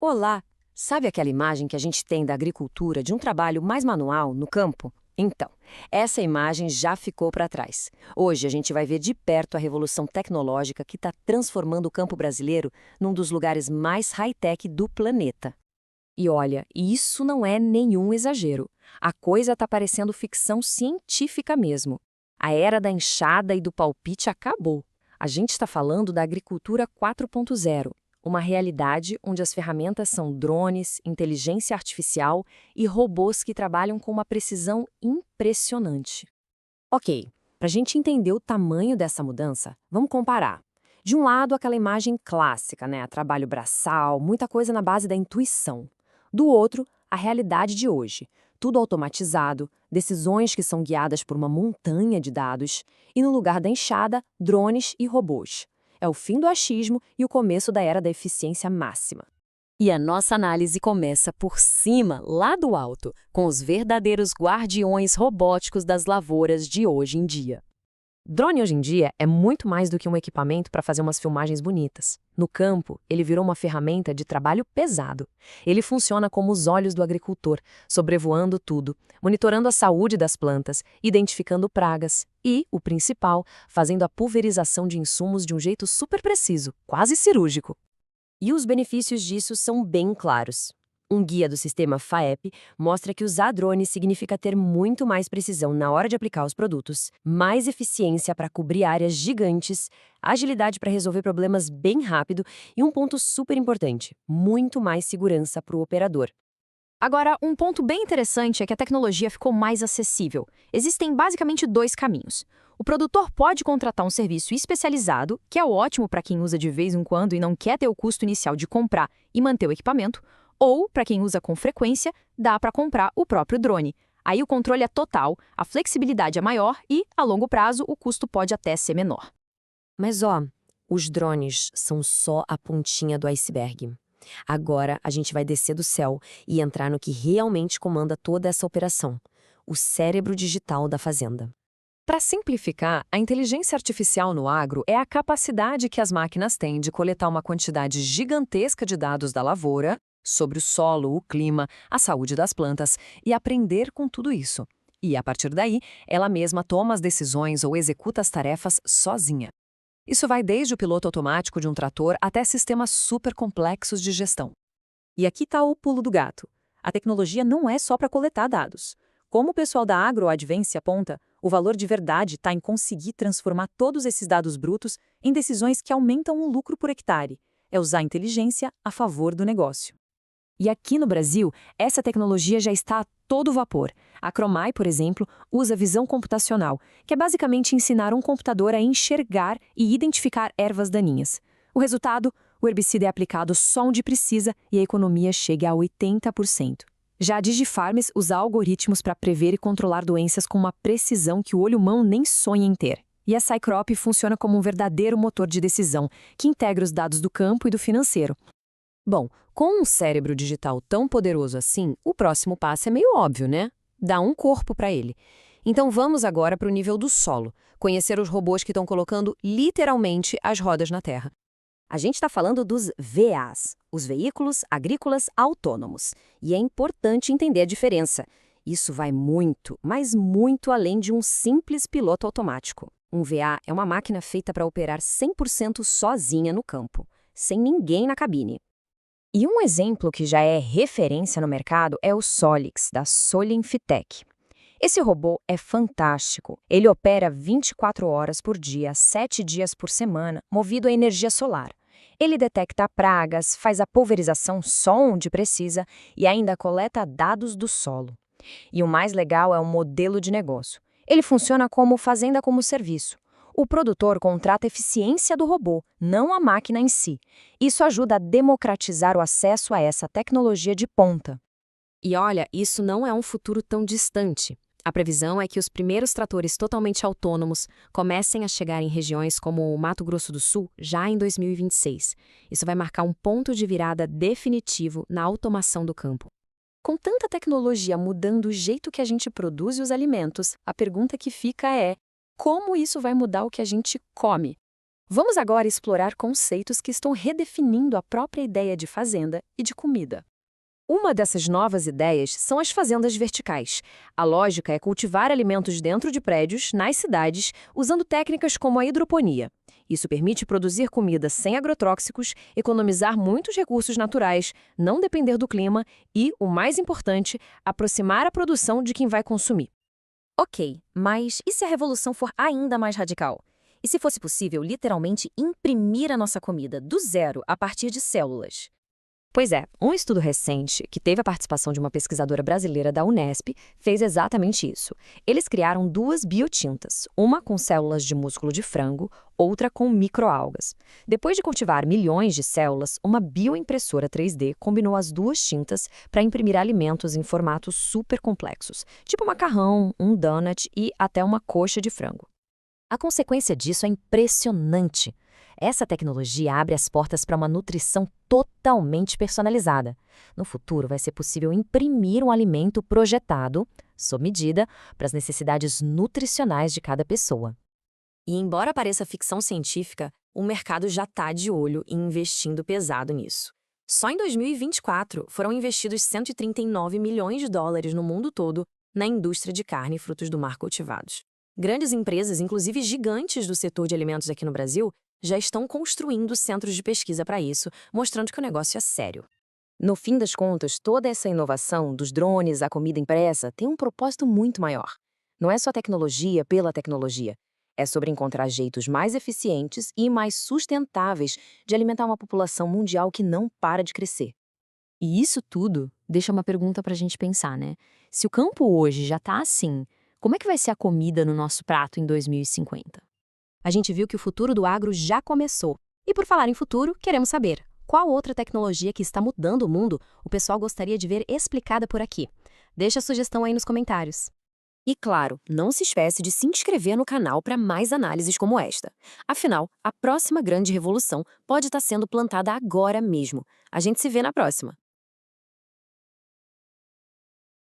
Olá! Sabe aquela imagem que a gente tem da agricultura de um trabalho mais manual no campo? Então, essa imagem já ficou para trás. Hoje a gente vai ver de perto a revolução tecnológica que está transformando o campo brasileiro num dos lugares mais high-tech do planeta. E olha, isso não é nenhum exagero. A coisa está parecendo ficção científica mesmo. A era da enxada e do palpite acabou. A gente está falando da agricultura 4.0. Uma realidade onde as ferramentas são drones, inteligência artificial e robôs que trabalham com uma precisão impressionante. Ok, para a gente entender o tamanho dessa mudança, vamos comparar. De um lado, aquela imagem clássica, né? Trabalho braçal, muita coisa na base da intuição. Do outro, a realidade de hoje. Tudo automatizado, decisões que são guiadas por uma montanha de dados, e no lugar da enxada, drones e robôs. É o fim do achismo e o começo da era da eficiência máxima. E a nossa análise começa por cima, lá do alto, com os verdadeiros guardiões robóticos das lavouras de hoje em dia. Drone hoje em dia é muito mais do que um equipamento para fazer umas filmagens bonitas. No campo, ele virou uma ferramenta de trabalho pesado. Ele funciona como os olhos do agricultor, sobrevoando tudo, monitorando a saúde das plantas, identificando pragas e, o principal, fazendo a pulverização de insumos de um jeito super preciso, quase cirúrgico. E os benefícios disso são bem claros. Um guia do sistema FAEP mostra que usar drones significa ter muito mais precisão na hora de aplicar os produtos, mais eficiência para cobrir áreas gigantes, agilidade para resolver problemas bem rápido e um ponto super importante, muito mais segurança para o operador. Agora, um ponto bem interessante é que a tecnologia ficou mais acessível. Existem basicamente dois caminhos. O produtor pode contratar um serviço especializado, que é ótimo para quem usa de vez em quando e não quer ter o custo inicial de comprar e manter o equipamento, ou, para quem usa com frequência, dá para comprar o próprio drone. Aí o controle é total, a flexibilidade é maior e, a longo prazo, o custo pode até ser menor. Mas os drones são só a pontinha do iceberg. Agora a gente vai descer do céu e entrar no que realmente comanda toda essa operação, o cérebro digital da fazenda. Para simplificar, a inteligência artificial no agro é a capacidade que as máquinas têm de coletar uma quantidade gigantesca de dados da lavoura, sobre o solo, o clima, a saúde das plantas e aprender com tudo isso. E, a partir daí, ela mesma toma as decisões ou executa as tarefas sozinha. Isso vai desde o piloto automático de um trator até sistemas super complexos de gestão. E aqui está o pulo do gato. A tecnologia não é só para coletar dados. Como o pessoal da AgroAdvance aponta, o valor de verdade está em conseguir transformar todos esses dados brutos em decisões que aumentam o lucro por hectare. É usar a inteligência a favor do negócio. E aqui no Brasil, essa tecnologia já está a todo vapor. A Cromai, por exemplo, usa visão computacional, que é basicamente ensinar um computador a enxergar e identificar ervas daninhas. O resultado, o herbicida é aplicado só onde precisa e a economia chega a 80%. Já a Digifarms usa algoritmos para prever e controlar doenças com uma precisão que o olho humano nem sonha em ter. E a Cycrop funciona como um verdadeiro motor de decisão, que integra os dados do campo e do financeiro. Bom, com um cérebro digital tão poderoso assim, o próximo passo é meio óbvio, né? Dá um corpo para ele. Então vamos agora para o nível do solo, conhecer os robôs que estão colocando literalmente as rodas na terra. A gente está falando dos VAs, os veículos agrícolas autônomos. E é importante entender a diferença. Isso vai muito, mas muito além de um simples piloto automático. Um VA é uma máquina feita para operar 100% sozinha no campo, sem ninguém na cabine. E um exemplo que já é referência no mercado é o Solix, da Solinfitec. Esse robô é fantástico. Ele opera 24 horas por dia, 7 dias por semana, movido a energia solar. Ele detecta pragas, faz a pulverização só onde precisa e ainda coleta dados do solo. E o mais legal é o modelo de negócio. Ele funciona como fazenda como serviço. O produtor contrata a eficiência do robô, não a máquina em si. Isso ajuda a democratizar o acesso a essa tecnologia de ponta. E olha, isso não é um futuro tão distante. A previsão é que os primeiros tratores totalmente autônomos comecem a chegar em regiões como o Mato Grosso do Sul já em 2026. Isso vai marcar um ponto de virada definitivo na automação do campo. Com tanta tecnologia mudando o jeito que a gente produz os alimentos, a pergunta que fica é: como isso vai mudar o que a gente come? Vamos agora explorar conceitos que estão redefinindo a própria ideia de fazenda e de comida. Uma dessas novas ideias são as fazendas verticais. A lógica é cultivar alimentos dentro de prédios, nas cidades, usando técnicas como a hidroponia. Isso permite produzir comida sem agrotóxicos, economizar muitos recursos naturais, não depender do clima e, o mais importante, aproximar a produção de quem vai consumir. Ok, mas e se a revolução for ainda mais radical? E se fosse possível literalmente imprimir a nossa comida do zero a partir de células? Pois é, um estudo recente, que teve a participação de uma pesquisadora brasileira da Unesp, fez exatamente isso. Eles criaram duas biotintas, uma com células de músculo de frango, outra com microalgas. Depois de cultivar milhões de células, uma bioimpressora 3D combinou as duas tintas para imprimir alimentos em formatos super complexos, tipo macarrão, um donut e até uma coxa de frango. A consequência disso é impressionante. Essa tecnologia abre as portas para uma nutrição totalmente personalizada. No futuro, vai ser possível imprimir um alimento projetado, sob medida, para as necessidades nutricionais de cada pessoa. E embora pareça ficção científica, o mercado já está de olho e investindo pesado nisso. Só em 2024 foram investidos 139 milhões de dólares no mundo todo na indústria de carne e frutos do mar cultivados. Grandes empresas, inclusive gigantes do setor de alimentos aqui no Brasil, já estão construindo centros de pesquisa para isso, mostrando que o negócio é sério. No fim das contas, toda essa inovação, dos drones à comida impressa, tem um propósito muito maior. Não é só tecnologia pela tecnologia. É sobre encontrar jeitos mais eficientes e mais sustentáveis de alimentar uma população mundial que não para de crescer. E isso tudo deixa uma pergunta para a gente pensar, né? Se o campo hoje já está assim, como é que vai ser a comida no nosso prato em 2050? A gente viu que o futuro do agro já começou. E por falar em futuro, queremos saber, qual outra tecnologia que está mudando o mundo o pessoal gostaria de ver explicada por aqui? Deixa a sugestão aí nos comentários. E claro, não se esquece de se inscrever no canal para mais análises como esta. Afinal, a próxima grande revolução pode estar sendo plantada agora mesmo. A gente se vê na próxima.